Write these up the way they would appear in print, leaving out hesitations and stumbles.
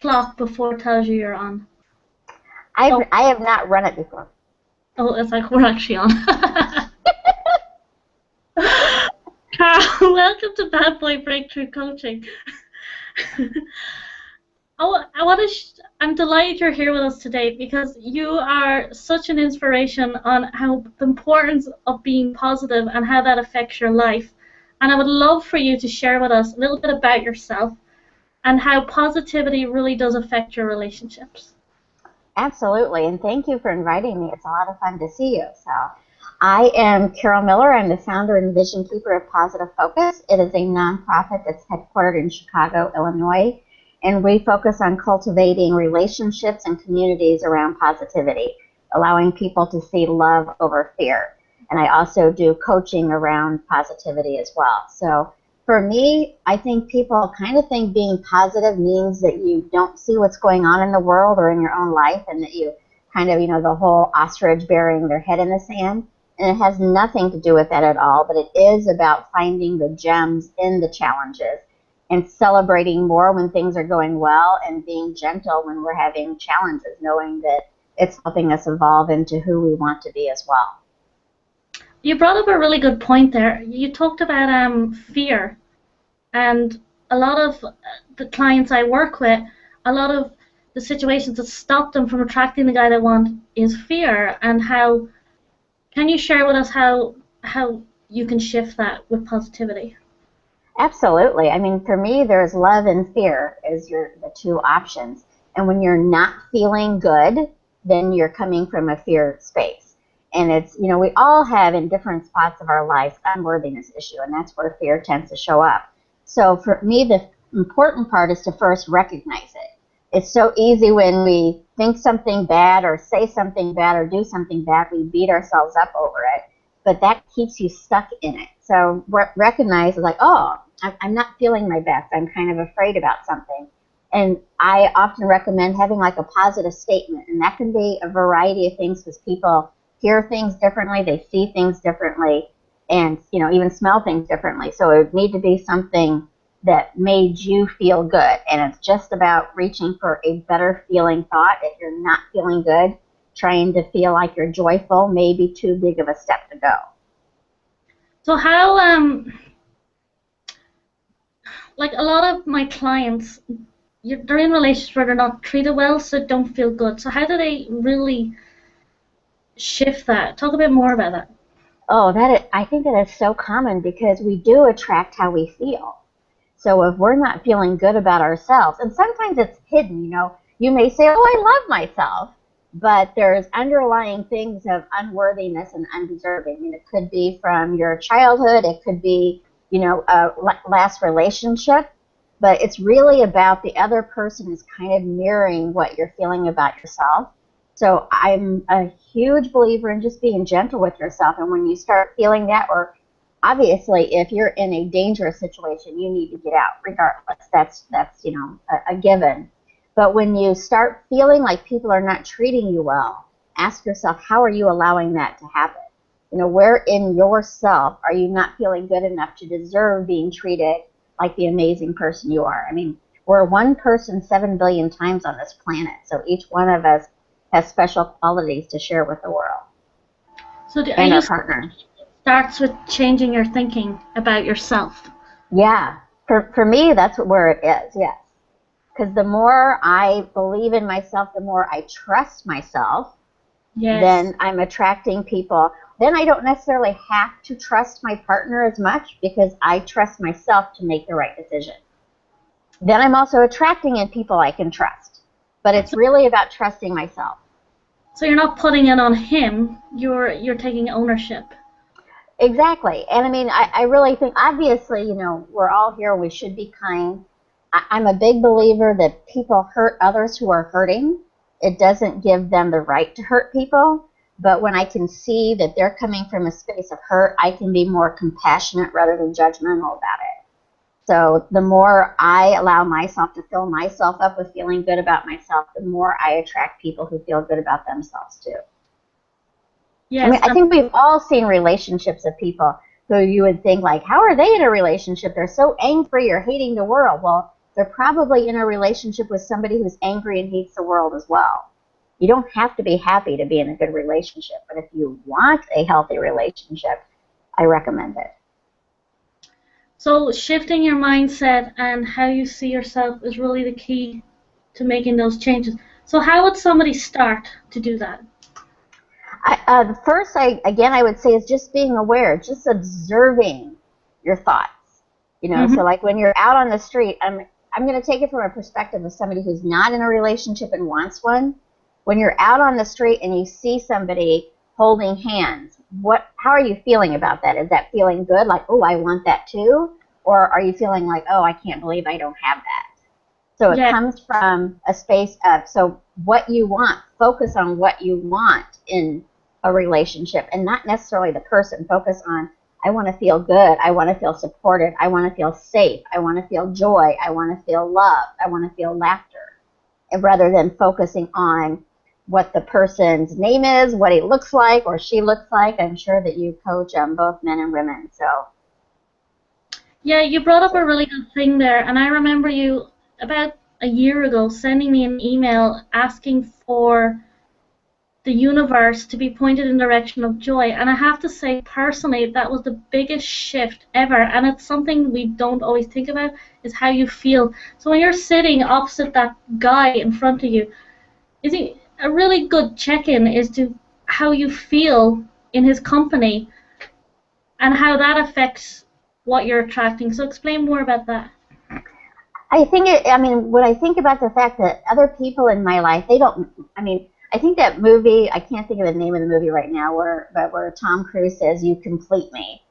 clock before it tells you you're on. I have not run it before. Oh, it's like we're actually on. Carol, welcome to Bad Boy Breakthrough Coaching. I'm delighted you're here with us today because you are such an inspiration on how the importance of being positive and how that affects your life. And I would love for you to share with us a little bit about yourself and how positivity really does affect your relationships. Absolutely, and thank you for inviting me. It's a lot of fun to see you. So, I am Carol Miller. I'm the founder and vision keeper of Positive Focus. It is a nonprofit that's headquartered in Chicago, Illinois, and we focus on cultivating relationships and communities around positivity, allowing people to see love over fear. And I also do coaching around positivity as well. So, for me, I think people kind of think being positive means that you don't see what's going on in the world or in your own life, and that you kind of, the whole ostrich burying their head in the sand. And it has nothing to do with that at all, but it is about finding the gems in the challenges and celebrating more when things are going well and being gentle when we're having challenges, knowing that it's helping us evolve into who we want to be as well. You brought up a really good point there. You talked about fear, and a lot of the clients I work with, a lot of the situations that stop them from attracting the guy they want is fear. And how can you share with us how you can shift that with positivity? Absolutely. I mean, for me, there's love and fear as the two options. And when you're not feeling good, then you're coming from a fear space. And it's, we all have in different spots of our lives unworthiness issue, and that's where fear tends to show up. So for me, the important part is to first recognize it. It's so easy when we think something bad or say something bad or do something bad, we beat ourselves up over it, but that keeps you stuck in it. So recognize like, oh, I'm not feeling my best. I'm kind of afraid about something. And I often recommend having like a positive statement, and that can be a variety of things because people hear things differently, they see things differently, and even smell things differently. So it would need to be something that made you feel good, and it's just about reaching for a better feeling thought. If you're not feeling good, trying to feel like you're joyful may be too big of a step to go. So how, like a lot of my clients, they're in relationships where they're not treated well, so don't feel good. So how do they really shift that? Talk a bit more about that. Oh, I think that is so common because we do attract how we feel. So if we're not feeling good about ourselves, and sometimes it's hidden, you may say, oh, I love myself, but there's underlying things of unworthiness and undeserving. I mean, it could be from your childhood, it could be, a last relationship, but it's really about the other person is kind of mirroring what you're feeling about yourself. So I'm a huge believer in just being gentle with yourself, and when you start feeling that, or obviously if you're in a dangerous situation, you need to get out regardless. That's a given. But when you start feeling like people are not treating you well, ask yourself, how are you allowing that to happen? Where in yourself are you not feeling good enough to deserve being treated like the amazing person you are? I mean, we're one person 7 billion times on this planet, so each one of us has special qualities to share with the world. So and our partner. Starts with changing your thinking about yourself. Yeah. For me, that's where it is, yes. Because the more I believe in myself, the more I trust myself, yes, then I'm attracting people. Then I don't necessarily have to trust my partner as much because I trust myself to make the right decision. Then I'm also attracting in people I can trust. But it's really about trusting myself. So you're not putting it on him, you're taking ownership. Exactly. And I mean, I really think, obviously, we're all here, we should be kind. I'm a big believer that people hurt others who are hurting. It doesn't give them the right to hurt people. But when I can see that they're coming from a space of hurt, I can be more compassionate rather than judgmental about it. So the more I allow myself to fill myself up with feeling good about myself, the more I attract people who feel good about themselves too. Yes, I mean, I think we've all seen relationships of people who you would think, like, how are they in a relationship? They're so angry or hating the world. Well, it's they're probably in a relationship with somebody who's angry and hates the world as well. You don't have to be happy to be in a good relationship, but if you want a healthy relationship, I recommend it. So shifting your mindset and how you see yourself is really the key to making those changes. So how would somebody start to do that? First, I would say is just being aware, just observing your thoughts. You know, so like when you're out on the street, I'm going to take it from a perspective of somebody who's not in a relationship and wants one. When you're out on the street and you see somebody holding hands, how are you feeling about that? Is that feeling good, like, oh, I want that too? Or are you feeling like, oh, I can't believe I don't have that? So it comes from a space of, so what you want, focus on what you want in a relationship and not necessarily the person. Focus on, I want to feel good, I want to feel supported, I want to feel safe, I want to feel joy, I want to feel love, I want to feel laughter. And rather than focusing on what the person's name is, what he looks like or she looks like. I'm sure that you coach both men and women. So yeah, you brought up a really good thing there, and I remember you about a year ago sending me an email asking for the universe to be pointed in the direction of joy, and I have to say personally that was the biggest shift ever, and it's something we don't always think about, is how you feel. So when you're sitting opposite that guy in front of you, is he a really good check-in is to how you feel in his company and how that affects what you're attracting. So explain more about that. I think when I think about the fact that other people in my life, I think that movie, I can't think of the name of the movie right now, where Tom Cruise says, "You complete me."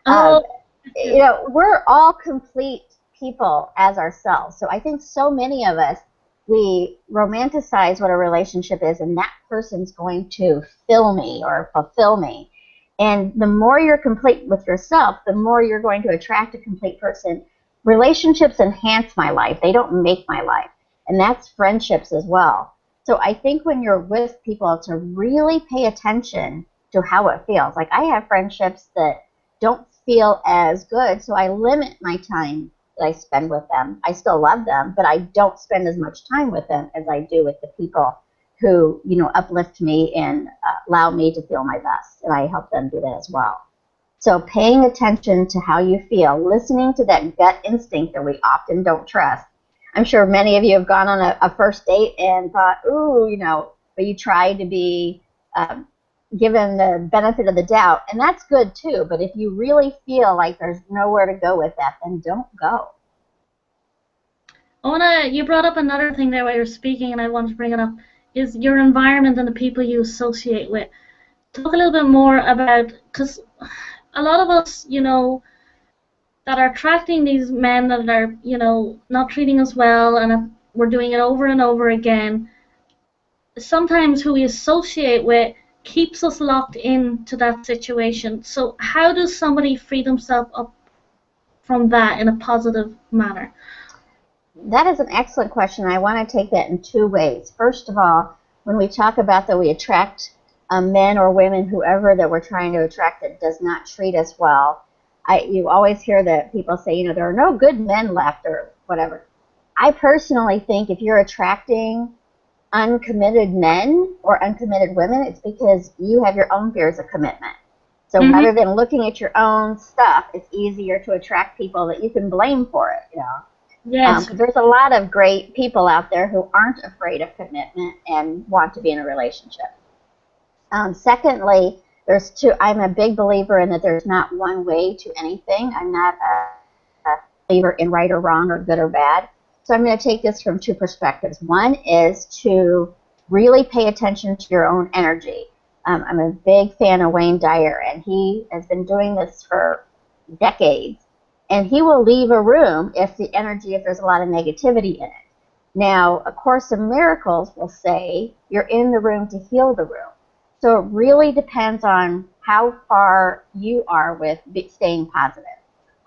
You know, we're all complete people as ourselves. So I think so many of us, we romanticize what a relationship is, and that person's going to fill me or fulfill me. And the more you're complete with yourself, the more you're going to attract a complete person. Relationships enhance my life. They don't make my life. And that's friendships as well. So I think when you're with people, to really pay attention to how it feels. Like I have friendships that don't feel as good, so I limit my time that I spend with them. I still love them, but I don't spend as much time with them as I do with the people who, you know, uplift me and allow me to feel my best, and I help them do that as well. So paying attention to how you feel, listening to that gut instinct that we often don't trust. I'm sure many of you have gone on a first date and thought, ooh, you know, but you try to be given the benefit of the doubt, and that's good too, but if you really feel like there's nowhere to go with that, then don't go. You brought up another thing there while you were speaking, and I want to bring it up, is your environment and the people you associate with. Talk a little bit more about, because a lot of us, you know, that are attracting these men that are, you know, not treating us well, and we're doing it over and over again, sometimes who we associate with keeps us locked into that situation. So how does somebody free themselves up from that in a positive manner? That is an excellent question. I want to take that in two ways. First of all, when we talk about that we attract men or women, whoever that we're trying to attract that does not treat us well, you always hear that people say, you know, there are no good men left or whatever. I personally think if you're attracting uncommitted men or uncommitted women, it's because you have your own fears of commitment. So rather than looking at your own stuff, it's easier to attract people that you can blame for it, you know. Yes. There's a lot of great people out there who aren't afraid of commitment and want to be in a relationship. Secondly, I'm a big believer in that there's not one way to anything. I'm not a believer in right or wrong or good or bad. So I'm going to take this from two perspectives. One is to really pay attention to your own energy. I'm a big fan of Wayne Dyer, and he has been doing this for decades. And he will leave a room if there's a lot of negativity in it. Now, A Course in Miracles will say you're in the room to heal the room. So it really depends on how far you are with staying positive.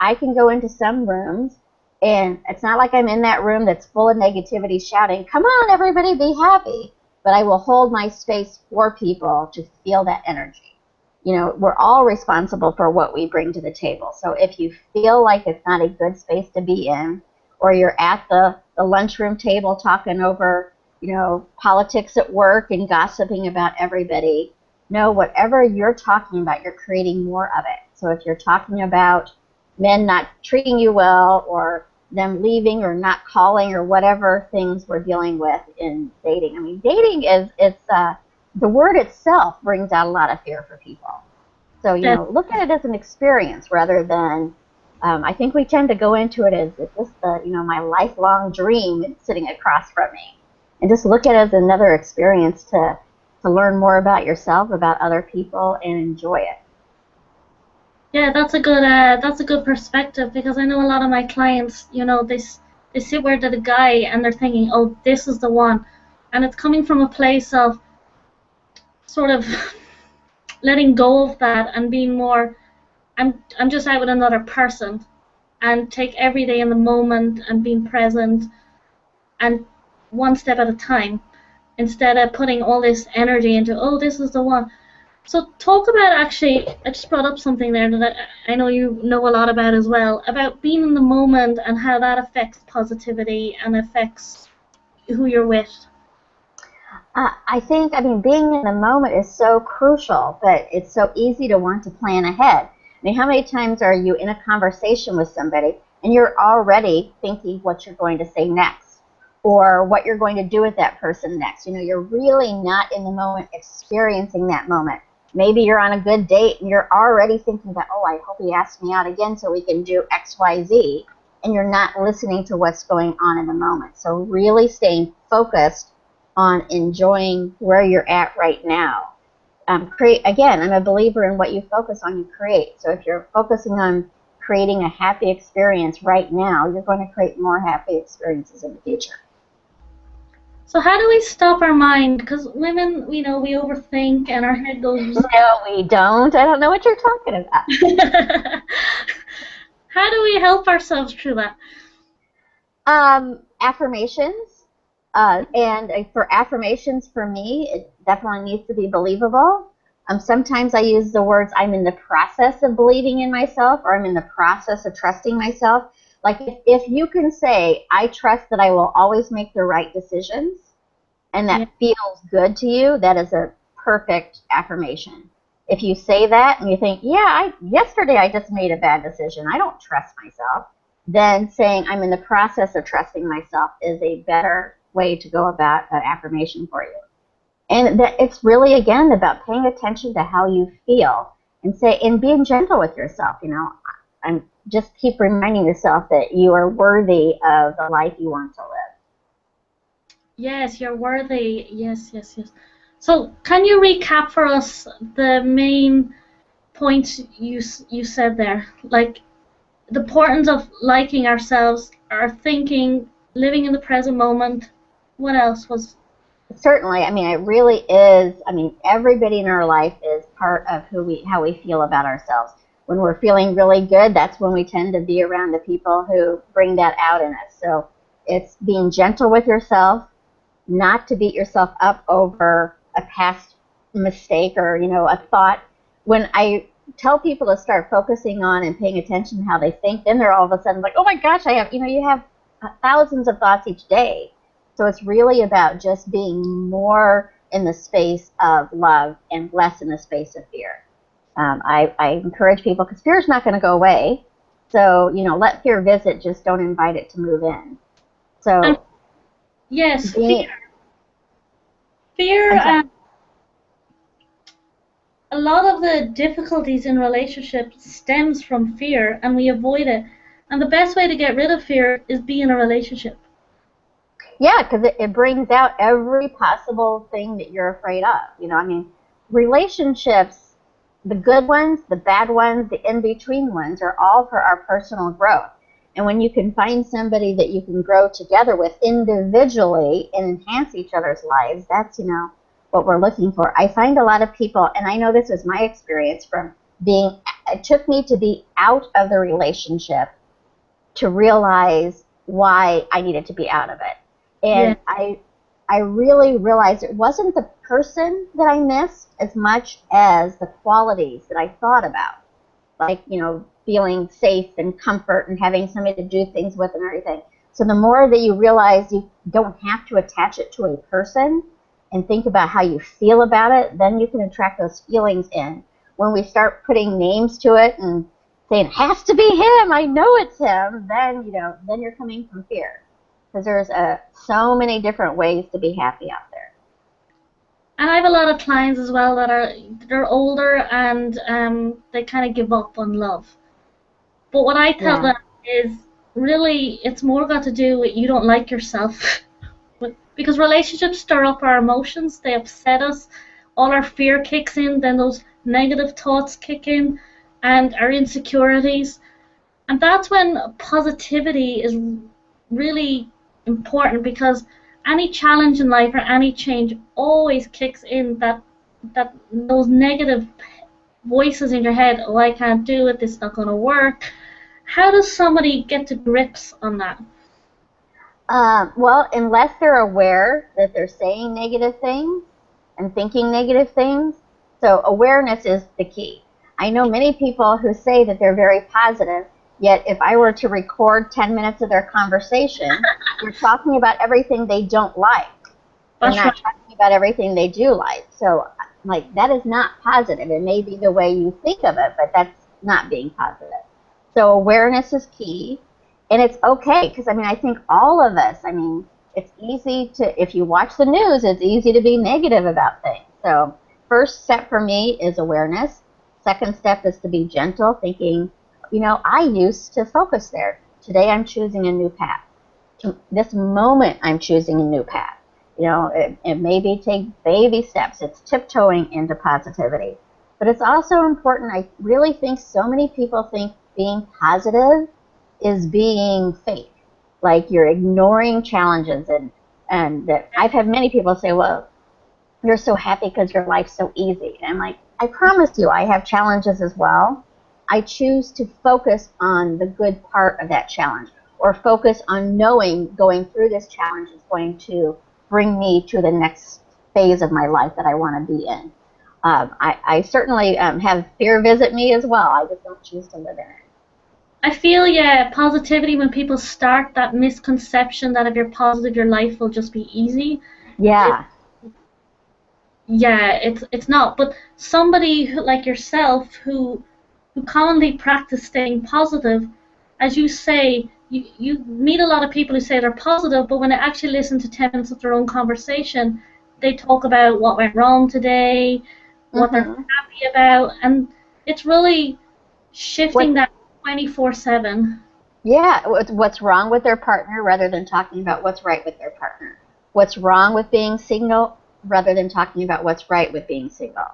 I can go into some rooms, and it's not like I'm in that room that's full of negativity shouting, come on, everybody, be happy. But I will hold my space for people to feel that energy. You know, we're all responsible for what we bring to the table. So if you feel like it's not a good space to be in, or you're at the lunchroom table talking over, you know, politics at work and gossiping about everybody. No, whatever you're talking about, you're creating more of it. So if you're talking about men not treating you well, or them leaving or not calling, or whatever things we're dealing with in dating. I mean, dating the word itself brings out a lot of fear for people. So, you know, look at it as an experience rather than, I think we tend to go into it as, is this the, you know, my lifelong dream sitting across from me? And just look at it as another experience to learn more about yourself, about other people, and enjoy it. Yeah, that's a good perspective, because I know a lot of my clients, you know, they sit with a guy and they're thinking, oh, this is the one, and it's coming from a place of sort of letting go of that and being more, I'm just out with another person, and take every day in the moment and being present and one step at a time, instead of putting all this energy into, oh, this is the one. So talk about, actually, I just brought up something there that I know you know a lot about as well, about being in the moment and how that affects positivity and affects who you're with. I think, I mean, being in the moment is so crucial, but it's so easy to want to plan ahead. I mean, how many times are you in a conversation with somebody and you're already thinking what you're going to say next, or what you're going to do with that person next? You know, you're really not in the moment experiencing that moment. Maybe you're on a good date and you're already thinking about, oh, I hope he asks me out again so we can do X, Y, Z, and you're not listening to what's going on in the moment. So really staying focused on enjoying where you're at right now. Again, I'm a believer in what you focus on, you create. So if you're focusing on creating a happy experience right now, you're going to create more happy experiences in the future. So how do we stop our mind? Because women, you know, we overthink and our head goes... No, we don't. I don't know what you're talking about. How do we help ourselves through that? Affirmations. And for affirmations, for me, it definitely needs to be believable. Sometimes I use the words, I'm in the process of believing in myself, or I'm in the process of trusting myself. Like, if you can say, I trust that I will always make the right decisions, and that feels good to you, that is a perfect affirmation. If you say that and you think, yeah, yesterday I just made a bad decision, I don't trust myself, then saying I'm in the process of trusting myself is a better way to go about an affirmation for you. And that it's really, again, about paying attention to how you feel, and being gentle with yourself. You know, and just keep reminding yourself that you are worthy of the life you want to live. Yes, you're worthy. Yes, yes, yes. So can you recap for us the main points you said there? Like the importance of liking ourselves, our thinking, living in the present moment. What else was? Certainly. I mean, it really is. I mean, everybody in our life is part of how we feel about ourselves. When we're feeling really good, that's when we tend to be around the people who bring that out in us. So it's being gentle with yourself, not to beat yourself up over a past mistake or, you know, a thought. When I tell people to start focusing on and paying attention to how they think, then they're all of a sudden like, oh my gosh, you have thousands of thoughts each day. So it's really about just being more in the space of love and less in the space of fear. I encourage people, because fear is not going to go away. So, you know, let fear visit, just don't invite it to move in. So, yes, fear. Fear. A lot of the difficulties in relationships stems from fear, and we avoid it. And the best way to get rid of fear is be in a relationship. Yeah, because it brings out every possible thing that you're afraid of. You know, I mean, relationships, the good ones, the bad ones, the in-between ones, are all for our personal growth. And when you can find somebody that you can grow together with individually and enhance each other's lives, that's, you know, what we're looking for. I find a lot of people, and I know this was my experience from it took me to be out of the relationship to realize why I needed to be out of it. And yeah. I really realized it wasn't the person that I missed as much as the qualities that I thought about. Like, you know, feeling safe and comfort and having somebody to do things with and everything. So the more that you realize you don't have to attach it to a person and think about how you feel about it, then you can attract those feelings in. When we start putting names to it and saying, it has to be him, I know it's him, then, then you're coming from fear. Because there's so many different ways to be happy out there. And I have a lot of clients as well they're older and they kind of give up on love. But what I tell them is really it's more got to do with you don't like yourself. Because relationships stir up our emotions, they upset us, all our fear kicks in, then those negative thoughts kick in, and our insecurities. And that's when positivity is really important, because any challenge in life or any change always kicks in that those negative voices in your head. Oh, I can't do it, this is not going to work. How does somebody get to grips on that? Well, unless they're aware that they're saying negative things and thinking negative things. So awareness is the key. I know many people who say that they're very positive, yet if I were to record 10 minutes of their conversation, they're talking about everything they don't like. They're not talking about everything they do like. So, that is not positive. It may be the way you think of it, but that's not being positive. So awareness is key. And it's okay, because, I think all of us, it's easy to, if you watch the news, it's easy to be negative about things. So first step for me is awareness. Second step is to be gentle, thinking, I used to focus there. Today I'm choosing a new path. This moment I'm choosing a new path. It maybe take baby steps. It's tiptoeing into positivity. But it's also important, I really think so many people think being positive is being fake. Like you're ignoring challenges. And I've had many people say, well, you're so happy because your life's so easy. And I'm like, I promise you, I have challenges as well. I choose to focus on the good part of that challenge, or focus on knowing going through this challenge is going to bring me to the next phase of my life that I want to be in. I certainly have fear visit me as well. I just don't choose to live in it. I feel, positivity, when people start that misconception that if you're positive, your life will just be easy. Yeah. It's not. But somebody like yourself who commonly practice staying positive, as you say, you meet a lot of people who say they're positive, but when they actually listen to 10 minutes of their own conversation, they talk about what went wrong today, what they're happy about, and it's really shifting that 24/7. Yeah, what's wrong with their partner rather than talking about what's right with their partner. What's wrong with being single rather than talking about what's right with being single.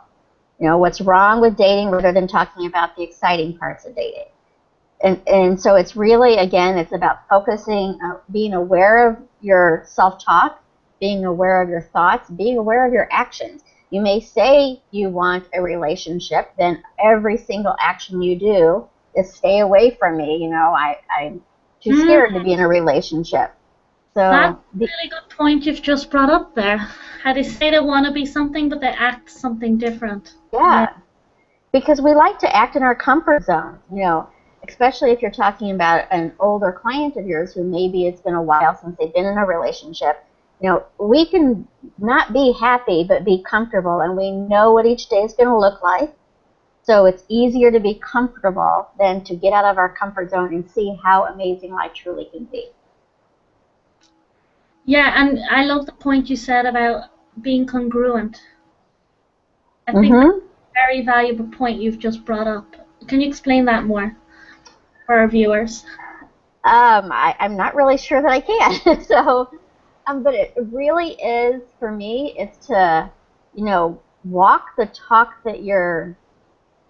What's wrong with dating rather than talking about the exciting parts of dating. And so it's really, again, it's about focusing, being aware of your self-talk, being aware of your thoughts, being aware of your actions. You may say you want a relationship, then every single action you do is stay away from me. I'm too scared to be in a relationship. So that's a really good point you've just brought up there. How they say they want to be something, but they act something different. Yeah. Because we like to act in our comfort zone, especially if you're talking about an older client of yours who maybe it's been a while since they've been in a relationship. We can not be happy, but be comfortable, and we know what each day is going to look like. So it's easier to be comfortable than to get out of our comfort zone and see how amazing life truly can be. Yeah, and I love the point you said about being congruent. I think that's a very valuable point you've just brought up. Can you explain that more for our viewers? I'm not really sure that I can. So, but it really is, for me, it's to, walk the talk that you're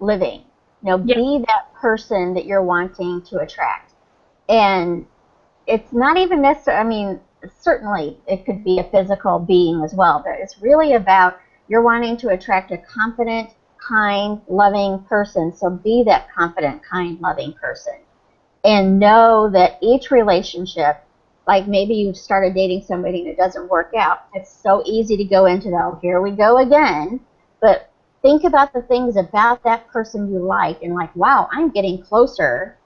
living. Be that person that you're wanting to attract. And it's not even necessarily, certainly it could be a physical being as well, but it's really about you're wanting to attract a confident, kind, loving person. So be that confident, kind, loving person. And know that each relationship, like maybe you started dating somebody and it doesn't work out, it's so easy to go into that, here we go again. But think about the things about that person you like and wow, I'm getting closer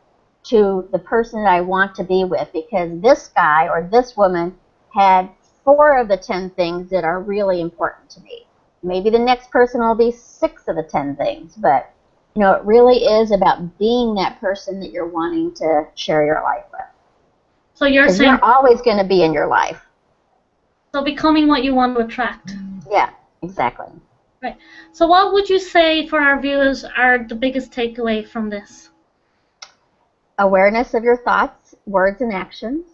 to the person that I want to be with, because this guy or this woman had 4 of the 10 things that are really important to me. Maybe the next person will be 6 of the 10 things, but you know, it really is about being that person that you're wanting to share your life with. So you're saying you're always going to be in your life. So becoming what you want to attract. Yeah, exactly. Right. So what would you say for our viewers are the biggest takeaway from this? Awareness of your thoughts, words, and actions.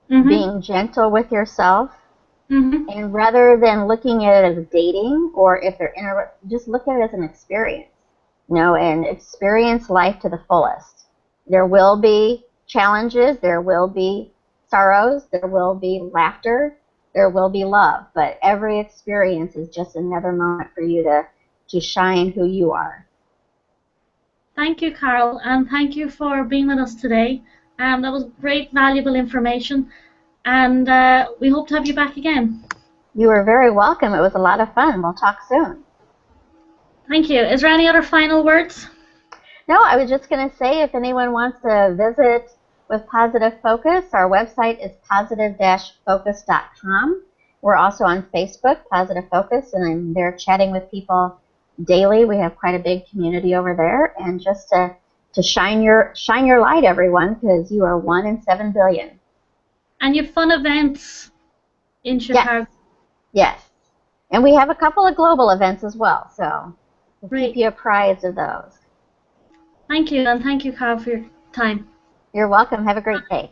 Mm-hmm. Being gentle with yourself. Mm-hmm. And rather than looking at it as dating, or if they're just look at it as an experience. You know, and experience life to the fullest. There will be challenges, there will be sorrows, there will be laughter, there will be love, but every experience is just another moment for you to shine who you are. Thank you, Carol, and thank you for being with us today. That was great, valuable information, and we hope to have you back again. You are very welcome. It was a lot of fun. We'll talk soon. Thank you. Is there any other final words? No, I was just going to say if anyone wants to visit with Positive Focus, our website is positive-focus.com. We're also on Facebook, Positive Focus, and I'm there chatting with people daily. We have quite a big community over there, and just to shine your light, everyone, because you are 1 in 7 billion. And you have fun events in Chicago. Yes. And we have a couple of global events as well, so we'll Great. keep you apprised of those. Thank you, and thank you, Carl, for your time. You're welcome. Have a great day.